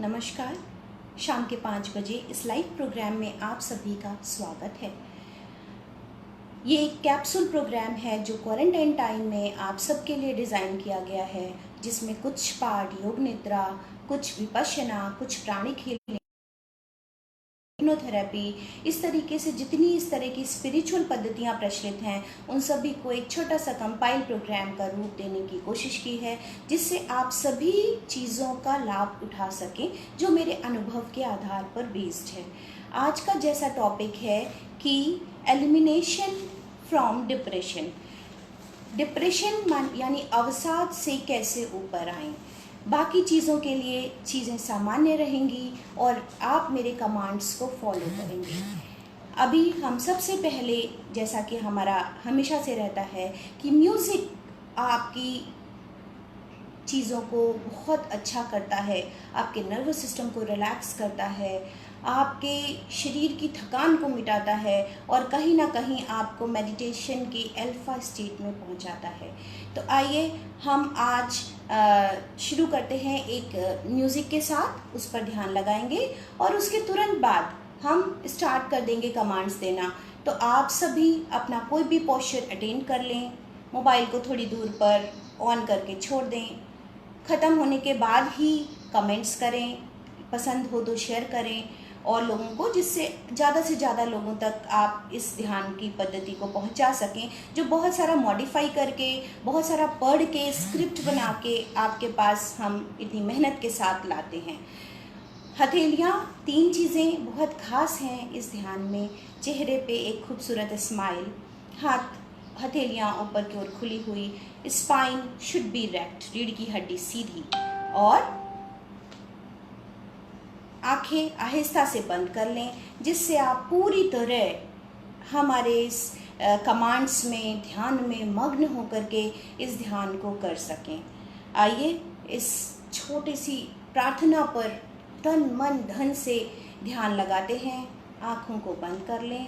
नमस्कार। शाम के 5 बजे इस लाइव प्रोग्राम में आप सभी का स्वागत है। ये एक कैप्सूल प्रोग्राम है जो क्वारंटाइन टाइम में आप सबके लिए डिज़ाइन किया गया है, जिसमें कुछ पाठ योग निद्रा, कुछ विपश्यना, कुछ प्राणिक हीलिंग, हिप्नोथेरेपी, इस तरीके से जितनी इस तरह की स्पिरिचुअल पद्धतियाँ प्रचलित हैं उन सभी को एक छोटा सा कंपाइल प्रोग्राम का रूप देने की कोशिश की है, जिससे आप सभी चीज़ों का लाभ उठा सकें जो मेरे अनुभव के आधार पर बेस्ड है। आज का जैसा टॉपिक है कि एलिमिनेशन फ्रॉम डिप्रेशन। डिप्रेशन यानी अवसाद से कैसे ऊपर आएं। बाकी चीज़ों के लिए चीज़ें सामान्य रहेंगी और आप मेरे कमांड्स को फॉलो करेंगे। अभी हम सबसे पहले, जैसा कि हमारा हमेशा से रहता है, कि म्यूज़िक आपकी चीज़ों को बहुत अच्छा करता है, आपके नर्वस सिस्टम को रिलैक्स करता है, आपके शरीर की थकान को मिटाता है और कहीं ना कहीं आपको मेडिटेशन की अल्फा स्टेट में पहुंचाता है। तो आइए हम आज शुरू करते हैं एक म्यूज़िक के साथ, उस पर ध्यान लगाएंगे और उसके तुरंत बाद हम स्टार्ट कर देंगे कमांड्स देना। तो आप सभी अपना कोई भी पोस्चर अटेंड कर लें, मोबाइल को थोड़ी दूर पर ऑन करके छोड़ दें। ख़त्म होने के बाद ही कमेंट्स करें, पसंद हो तो शेयर करें और लोगों को, जिससे ज़्यादा से ज़्यादा लोगों तक आप इस ध्यान की पद्धति को पहुंचा सकें, जो बहुत सारा मॉडिफाई करके, बहुत सारा पढ़ के, स्क्रिप्ट बना के आपके पास हम इतनी मेहनत के साथ लाते हैं। हथेलियाँ 3 चीज़ें बहुत खास हैं इस ध्यान में। चेहरे पे एक खूबसूरत स्माइल, हथेलियाँ ऊपर की ओर खुली हुई, स्पाइन शुड बी रेक्ट, रीढ़ की हड्डी सीधी, और आंखें आहिस्ता से बंद कर लें, जिससे आप पूरी तरह हमारे इस कमांड्स में, ध्यान में मग्न होकर के इस ध्यान को कर सकें। आइए इस छोटी सी प्रार्थना पर तन मन धन से ध्यान लगाते हैं। आँखों को बंद कर लें।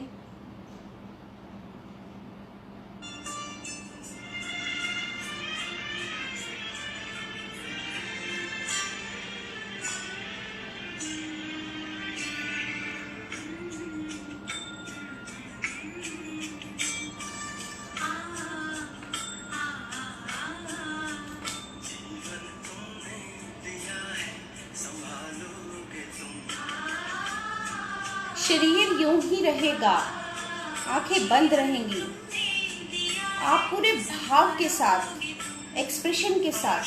शरीर यूं ही रहेगा, आंखें बंद रहेंगी। आप पूरे भाव के साथ, एक्सप्रेशन के साथ,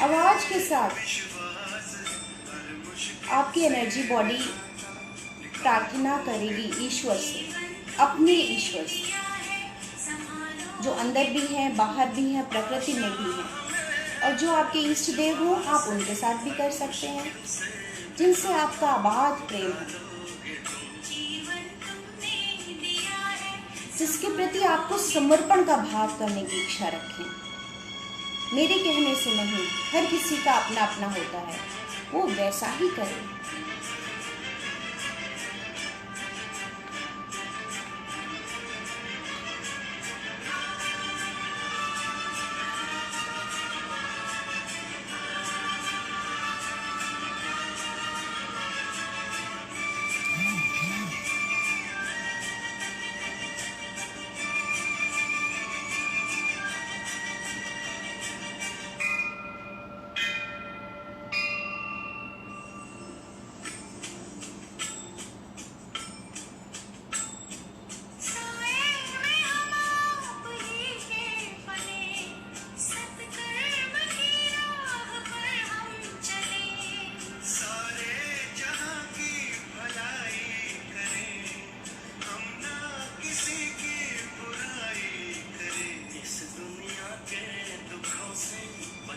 आवाज के साथ आपकी एनर्जी बॉडी प्रार्थना करेगी ईश्वर से, अपने ईश्वर से, जो अंदर भी हैं, बाहर भी हैं, प्रकृति में भी हैं, और जो आपके इष्ट देव हो आप उनके साथ भी कर सकते हैं, जिनसे आपका अबाध प्रेम है, जिसके प्रति आपको समर्पण का भाव करने की इच्छा रखें। मेरे कहने से नहीं, हर किसी का अपना अपना होता है, वो वैसा ही करें।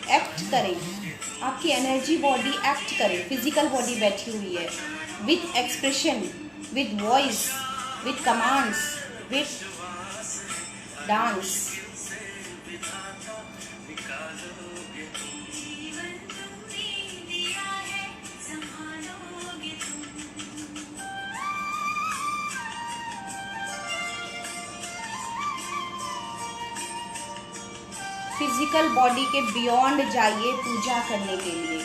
एक्ट करें, आपकी एनर्जी बॉडी एक्ट करे। फिजिकल बॉडी बैठी हुई है, with expression, with voice, with commands, with dance. Physical body के बियॉन्ड जाइए पूजा करने के लिए।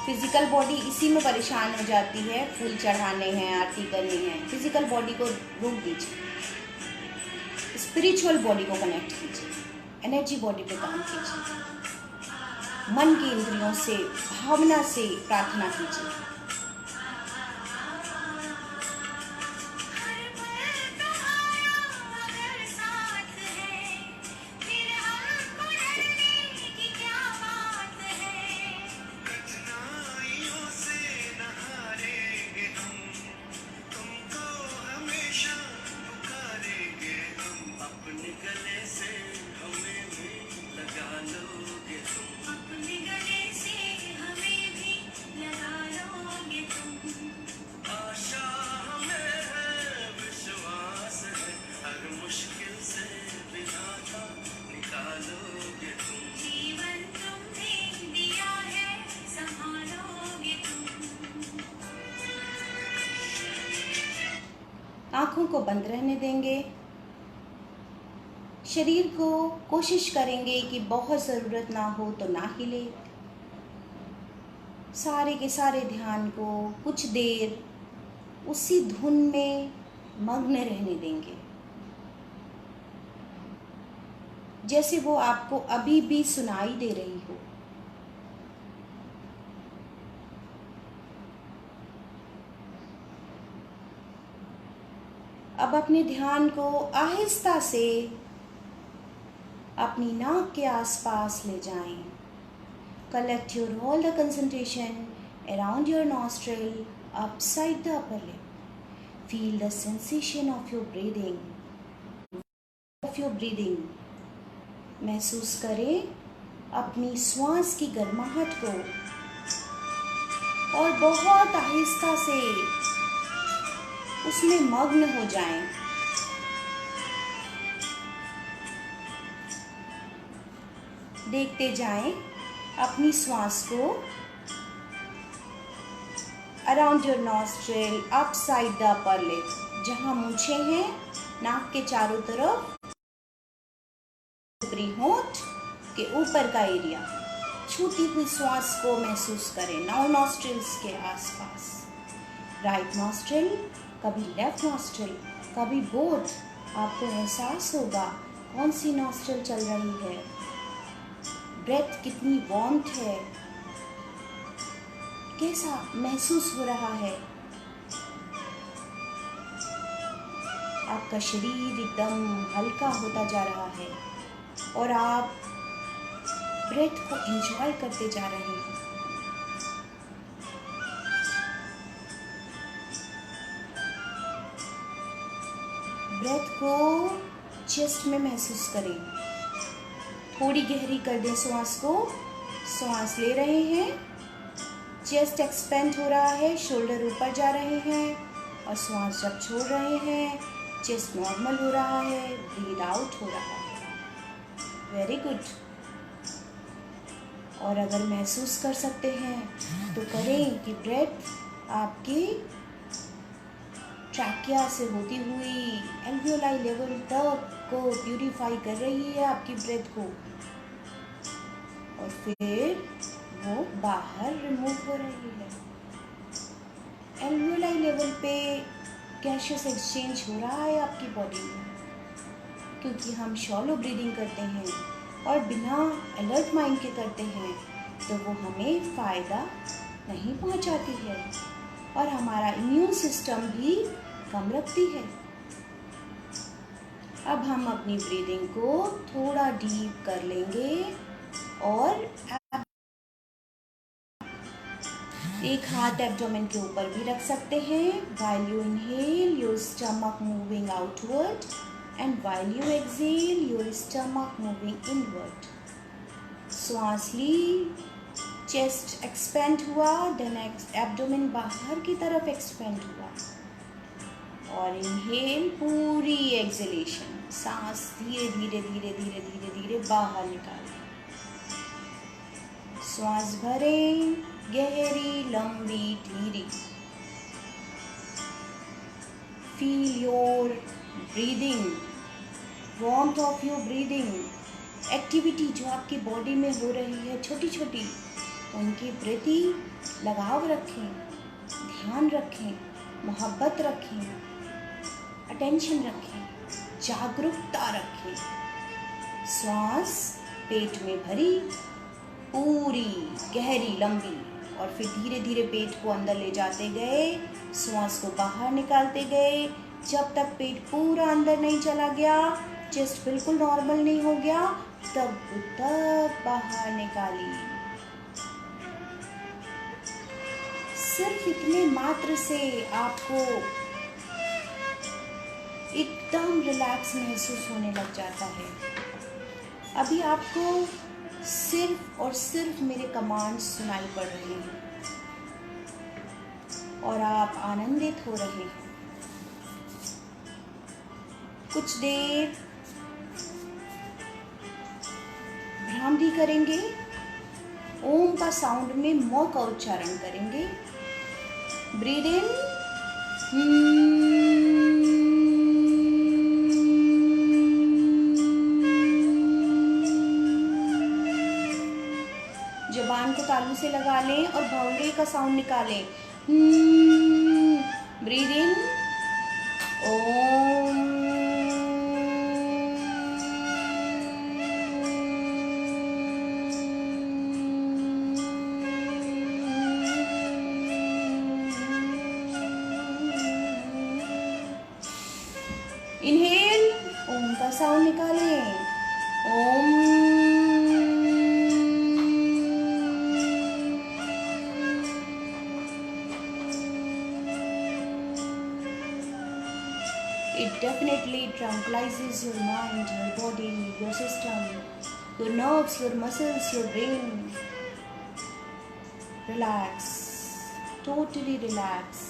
फिजिकल बॉडी इसी में परेशान हो जाती है, फूल चढ़ाने हैं, आरती करनी है। फिजिकल बॉडी को रोक दीजिए, स्पिरिचुअल बॉडी को कनेक्ट कीजिए, एनर्जी बॉडी पे काम कीजिए, मन की इंद्रियों से, भावना से प्रार्थना कीजिए। आँखों को बंद रहने देंगे। शरीर को कोशिश करेंगे कि बहुत ज़रूरत ना हो तो ना हिले। सारे के सारे ध्यान को कुछ देर उसी धुन में मग्न रहने देंगे, जैसे वो आपको अभी भी सुनाई दे रही हो। अब अपने ध्यान को आहिस्ता से अपनी नाक के आसपास ले जाएं। Collect your all the concentration around your nostril, upside the upper lip. Feel the sensation of your breathing. महसूस करें अपनी श्वास की गर्माहट को और बहुत आहिस्ता से उसमें मग्न हो जाएं। देखते जाएं अपनी श्वास को around your nostril, upside the upper lip, जहां मूंछें हैं नाक के चारों तरफ, ऊपरी होंठ के ऊपर का एरिया, छूती हुई श्वास को महसूस करें नाउ नॉस्ट्रिल्स के आसपास। राइट नॉस्ट्रिल, कभी लेफ्ट नॉस्ट्रिल, कभी बोथ। आपको एहसास होगा कौन सी नॉस्ट्रिल चल रही है, ब्रेथ कितनी वार्मथ है, कैसा महसूस हो रहा है। आपका शरीर एकदम हल्का होता जा रहा है और आप ब्रेथ को एंजॉय करते जा रहे हैं। ब्रेथ को चेस्ट में महसूस करें, थोड़ी गहरी कर दें श्वास को। श्वास ले रहे हैं, चेस्ट एक्सपेंड हो रहा है, शोल्डर ऊपर जा रहे हैं, और श्वास जब छोड़ रहे हैं चेस्ट नॉर्मल हो रहा है, ब्रीथ आउट हो रहा है। Very good. और अगर महसूस कर सकते हैं तो करें कि ब्रेथ आपकी ट्रैकिया से होती हुई एल्वियोलाई लेवल तक को प्यूरिफाई कर रही है आपकी ब्रेथ को, और फिर वो बाहर रिमूव हो रही है। एल्वियोलाई लेवल पे गैसियस एक्सचेंज हो रहा है आपकी बॉडी में, क्योंकि हम शॉलो ब्रीदिंग करते हैं और बिना अलर्ट माइंड के करते हैं तो वो हमें फ़ायदा नहीं पहुंचाती है और हमारा इम्यून सिस्टम भी कम रखती है। अब हम अपनी ब्रीदिंग को थोड़ा डीप कर लेंगे और एक हाथ एब्डोमेन के ऊपर भी रख सकते हैं। While you inhale your stomach moving outward and while you exhale your stomach moving inward. श्वास ली, चेस्ट एक्सपेंड हुआ, देन एब्डोमेन बाहर की तरफ एक्सपेंड हुआ, और इनहेल पूरी एक्सहेलेशन, सांस धीरे धीरे धीरे धीरे धीरे धीरे बाहर निकालें। श्वास भरें, गहरी लंबी धीरे। Feel your breathing, warmth of your breathing, activity जो आपकी बॉडी में हो रही है छोटी छोटी, उनके प्रति लगाव रखें, ध्यान रखें, मोहब्बत रखें, अटेंशन रखें, जागरूकता रखें। श्वास पेट में भरी, पूरी गहरी लंबी, और फिर धीरे धीरे पेट को अंदर ले जाते गए, श्वास को बाहर निकालते गए। जब तक पेट पूरा अंदर नहीं चला गया, चेस्ट बिल्कुल नॉर्मल नहीं हो गया, तब तक बाहर निकाली। सिर्फ इतने मात्र से आपको एकदम रिलैक्स महसूस होने लग जाता है। अभी आपको सिर्फ और सिर्फ मेरे कमांड्स सुनाई पड़ रहे हैं और आप आनंदित हो रहे हैं। कुछ देर भ्रामरी करेंगे, ओम का साउंड में मौ का उच्चारण करेंगे। ब्रीद इन, जबान को तालू से लगा लें और भौंगे का साउंड निकालें। Breathe in, Om. इनहेल, ओम का साउंड निकालें। ओम। It definitely tranquilizes your mind, your body, your system, your nerves, your muscles, your brain. Relax, totally relax.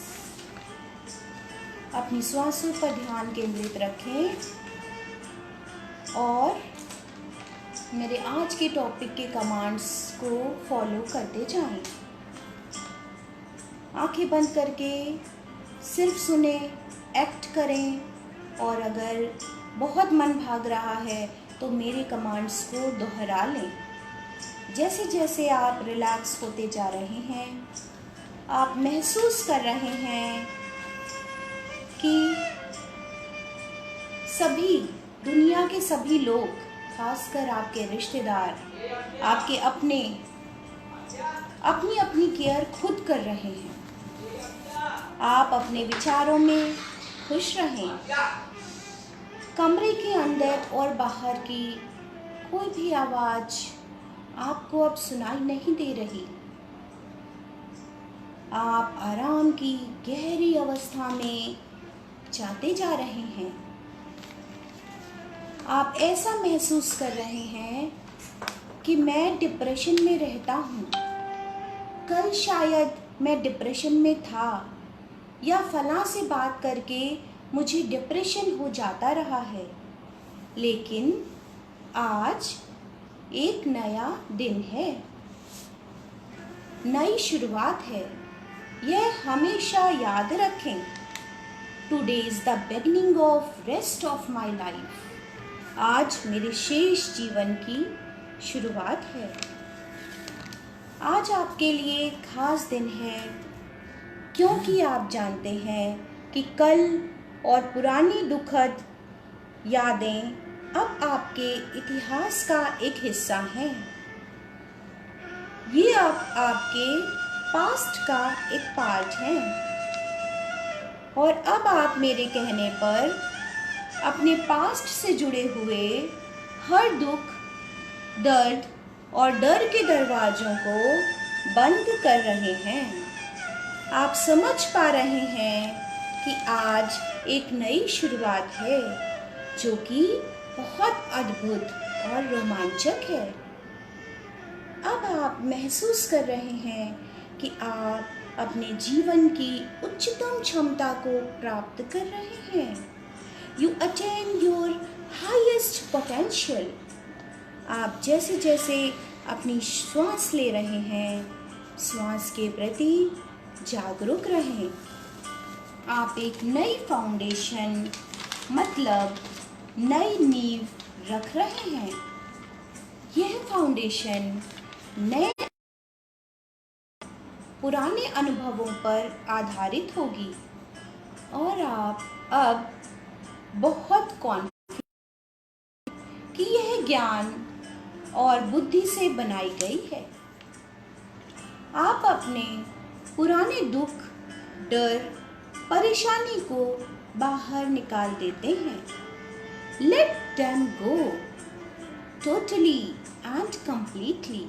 अपनी श्वासों पर ध्यान केंद्रित रखें और मेरे आज के टॉपिक के कमांड्स को फॉलो करते जाएं। आंखें बंद करके सिर्फ सुने, एक्ट करें, और अगर बहुत मन भाग रहा है तो मेरे कमांड्स को दोहरा लें। जैसे जैसे आप रिलैक्स होते जा रहे हैं, आप महसूस कर रहे हैं कि सभी दुनिया के सभी लोग, खासकर आपके रिश्तेदार, आपके अपने, अपनी अपनी केयर खुद कर रहे हैं। आप अपने विचारों में खुश रहें। कमरे के अंदर और बाहर की कोई भी आवाज़ आपको अब सुनाई नहीं दे रही। आप आराम की गहरी अवस्था में जाते जा रहे हैं। आप ऐसा महसूस कर रहे हैं कि मैं डिप्रेशन में रहता हूँ। कल शायद मैं डिप्रेशन में था, या फलां से बात करके मुझे डिप्रेशन हो जाता रहा है, लेकिन आज एक नया दिन है, नई शुरुआत है। यह हमेशा याद रखें। Today is the beginning of rest of my life. आज मेरे शेष जीवन की शुरुआत है। आज आपके लिए खास दिन है, क्योंकि आप जानते हैं कि कल और पुरानी दुखद यादें अब आपके इतिहास का एक हिस्सा हैं। ये अब आपके पास्ट का एक पार्ट है, और अब आप मेरे कहने पर अपने पास्ट से जुड़े हुए हर दुख, दर्द और डर के दरवाज़ों को बंद कर रहे हैं। आप समझ पा रहे हैं कि आज एक नई शुरुआत है, जो कि बहुत अद्भुत और रोमांचक है। अब आप महसूस कर रहे हैं कि आप अपने जीवन की उच्चतम क्षमता को प्राप्त कर रहे हैं। You attain your highest potential. आप जैसे जैसे अपनी श्वास ले रहे हैं, श्वास के प्रति जागरूक रहें। आप एक नई फाउंडेशन, मतलब नई नींव रख रहे हैं। यह फाउंडेशन नए पुराने अनुभवों पर आधारित होगी और आप अब बहुत कॉन्फिडेंट कि यह ज्ञान और बुद्धि से बनाई गई है। आप अपने पुराने दुख, डर, परेशानी को बाहर निकाल देते हैं। Let them go totally and completely.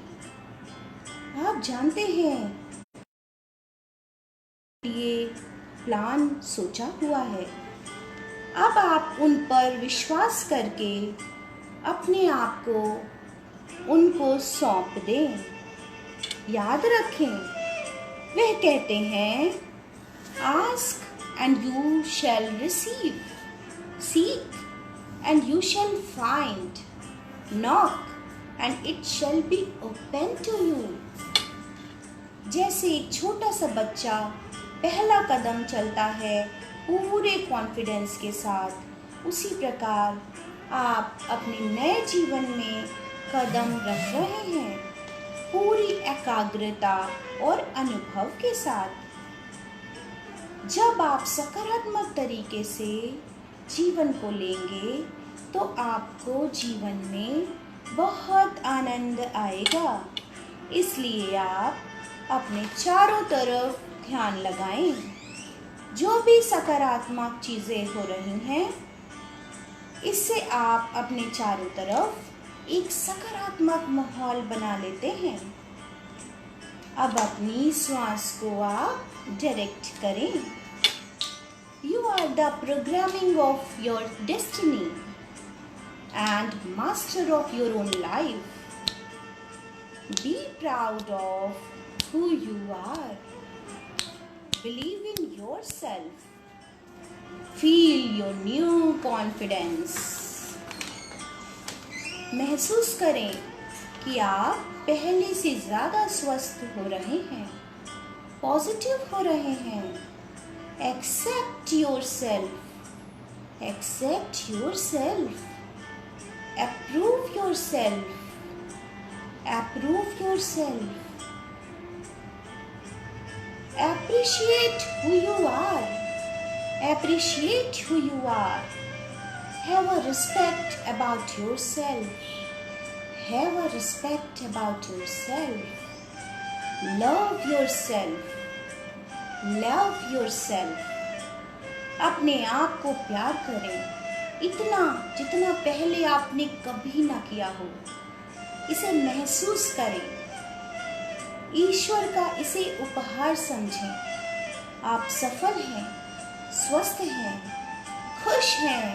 आप जानते हैं ये प्लान सोचा हुआ है। अब आप उन पर विश्वास करके अपने आप को उनको सौंप दें। याद रखें, वह कहते हैं, ask and you shall receive, seek and you shall find, knock and it shall be open to you. जैसे एक छोटा सा बच्चा पहला कदम चलता है पूरे कॉन्फिडेंस के साथ, उसी प्रकार आप अपने नए जीवन में कदम रख रहे हैं पूरी एकाग्रता और अनुभव के साथ। जब आप सकारात्मक तरीके से जीवन को लेंगे तो आपको जीवन में बहुत आनंद आएगा। इसलिए आप अपने चारों तरफ ध्यान लगाएं। जो भी सकारात्मक चीज़ें हो रही हैं, इससे आप अपने चारों तरफ एक सकारात्मक माहौल बना लेते हैं। अब अपनी श्वास को आप डायरेक्ट करें। You are the programming of your destiny and master of your own life. Be proud of who you are. Believe in yourself. Feel your new confidence. महसूस करें कि आप पहले से ज़्यादा स्वस्थ हो रहे हैं, पॉजिटिव हो रहे हैं। Accept yourself. Accept yourself. Approve yourself. Approve yourself. Appreciate who you are. Appreciate who you are. Have a respect about yourself. Have a respect about yourself. Love yourself. Love yourself. अपने आप को प्यार करें, इतना जितना पहले आपने कभी ना किया हो। इसे महसूस करें, ईश्वर का इसे उपहार समझें। आप सफल हैं, स्वस्थ हैं, खुश हैं,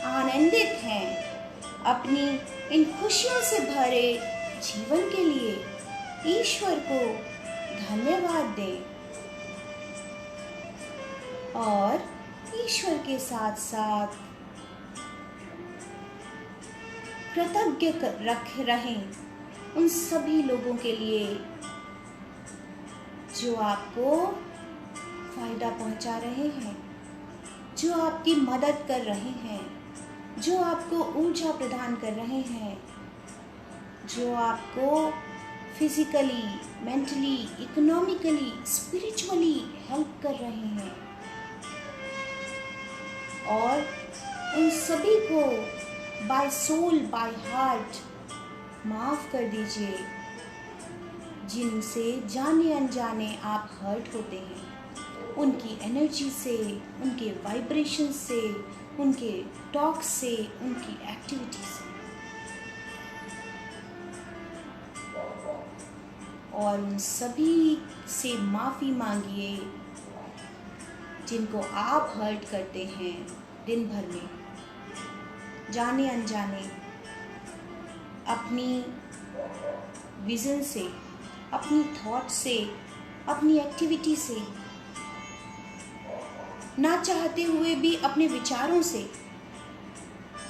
आनंदित हैं। अपनी इन खुशियों से भरे जीवन के लिए ईश्वर को धन्यवाद दें और ईश्वर के साथ साथ कृतज्ञ रहें उन सभी लोगों के लिए जो आपको फायदा पहुंचा रहे हैं, जो आपकी मदद कर रहे हैं, जो आपको ऊर्जा प्रदान कर रहे हैं, जो आपको physically, mentally, economically, spiritually help कर रहे हैं। और उन सभी को बाय सोल, बाय हार्ट माफ़ कर दीजिए जिनसे जाने अनजाने आप हर्ट होते हैं। उनकी एनर्जी से, उनके वाइब्रेशन से, उनके टॉक से, उनकी एक्टिविटी से। और उन सभी से माफ़ी मांगिए जिनको आप हर्ट करते हैं दिन भर में, जाने अनजाने, अपनी विज़न से, अपनी थॉट से, अपनी एक्टिविटी से, ना चाहते हुए भी अपने विचारों से।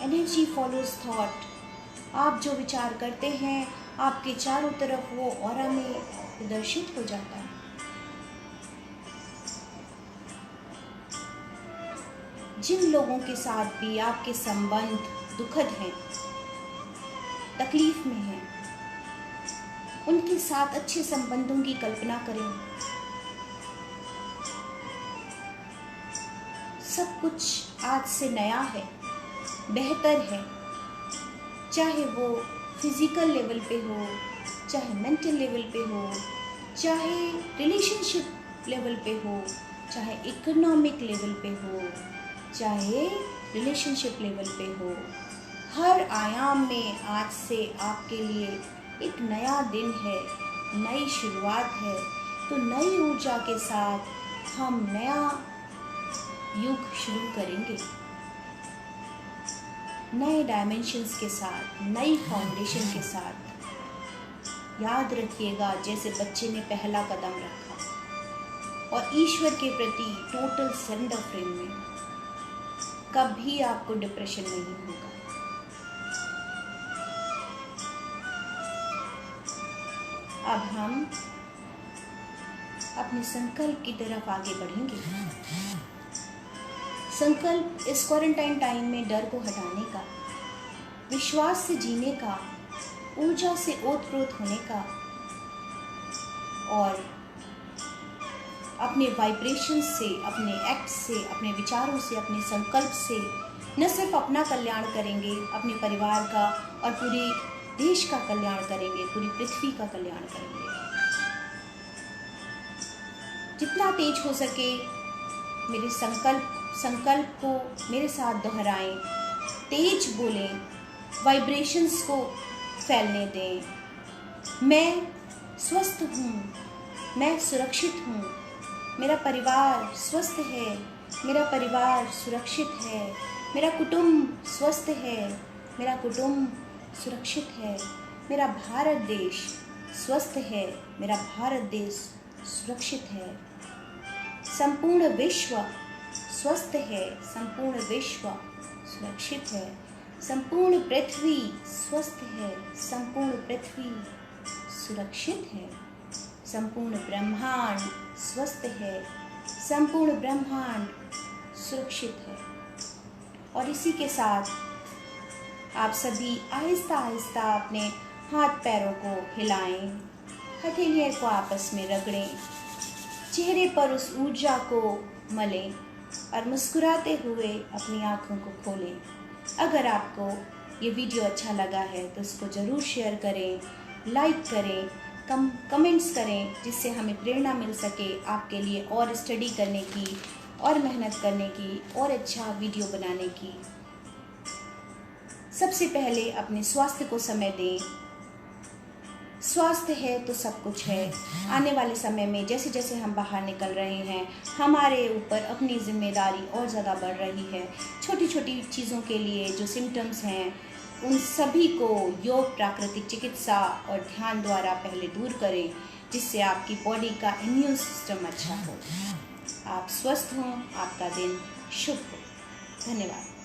Energy follows thought. आप जो विचार करते हैं आपके चारों तरफ वो ऑरा में प्रदर्शित हो जाता है। जिन लोगों के साथ भी आपके संबंध दुखद हैं, तकलीफ में हैं, उनके साथ अच्छे संबंधों की कल्पना करें। सब कुछ आज से नया है, बेहतर है, चाहे वो फिजिकल लेवल पे हो, चाहे मेंटल लेवल पे हो, चाहे रिलेशनशिप लेवल पे हो, चाहे इकोनॉमिक लेवल पे हो, चाहे रिलेशनशिप लेवल पे हो। हर आयाम में आज से आपके लिए एक नया दिन है, नई शुरुआत है। तो नई ऊर्जा के साथ हम नया युग शुरू करेंगे, नए डायमेंशंस के साथ, नई फाउंडेशन के साथ। याद रखिएगा, जैसे बच्चे ने पहला कदम रखा और ईश्वर के प्रति टोटल सरेंडर फ्रेम में, कभी आपको डिप्रेशन नहीं होगा। अब हम अपने संकल्प की तरफ आगे बढ़ेंगे। संकल्प इस क्वारंटाइन टाइम में डर को हटाने का, विश्वास से जीने का, ऊर्जा से ओतप्रोत होने का और अपने वाइब्रेशन से, अपने एक्ट से, अपने विचारों से, अपने संकल्प से न सिर्फ अपना कल्याण करेंगे, अपने परिवार का और पूरे देश का कल्याण करेंगे, पूरी पृथ्वी का कल्याण करेंगे। जितना तेज हो सके मेरे संकल्प को मेरे साथ दोहराएं, तेज बोलें, वाइब्रेशंस को फैलने दें। मैं स्वस्थ हूँ, मैं सुरक्षित हूँ, मेरा परिवार स्वस्थ है, मेरा परिवार सुरक्षित है, मेरा कुटुंब स्वस्थ है, मेरा कुटुंब सुरक्षित है, मेरा भारत देश स्वस्थ है, मेरा भारत देश सुरक्षित है, संपूर्ण विश्व स्वस्थ है, संपूर्ण विश्व सुरक्षित है, संपूर्ण पृथ्वी स्वस्थ है, संपूर्ण पृथ्वी सुरक्षित है, संपूर्ण ब्रह्मांड स्वस्थ है, संपूर्ण ब्रह्मांड सुरक्षित है। और इसी के साथ आप सभी आहिस्ता आहिस्ता अपने हाथ पैरों को हिलाएं, हथेलियों को आपस में रगड़ें, चेहरे पर उस ऊर्जा को मलें और मुस्कुराते हुए अपनी आँखों को खोलें। अगर आपको ये वीडियो अच्छा लगा है तो इसको ज़रूर शेयर करें, लाइक करें, कमेंट्स करें, जिससे हमें प्रेरणा मिल सके आपके लिए और स्टडी करने की, और मेहनत करने की, और अच्छा वीडियो बनाने की। सबसे पहले अपने स्वास्थ्य को समय दें। स्वास्थ्य है तो सब कुछ है। आने वाले समय में जैसे जैसे हम बाहर निकल रहे हैं, हमारे ऊपर अपनी जिम्मेदारी और ज़्यादा बढ़ रही है। छोटी छोटी चीज़ों के लिए जो सिम्टम्स हैं, उन सभी को योग, प्राकृतिक चिकित्सा और ध्यान द्वारा पहले दूर करें, जिससे आपकी बॉडी का इम्यून सिस्टम अच्छा हो। आप स्वस्थ हों, आपका दिन शुभ हो। धन्यवाद।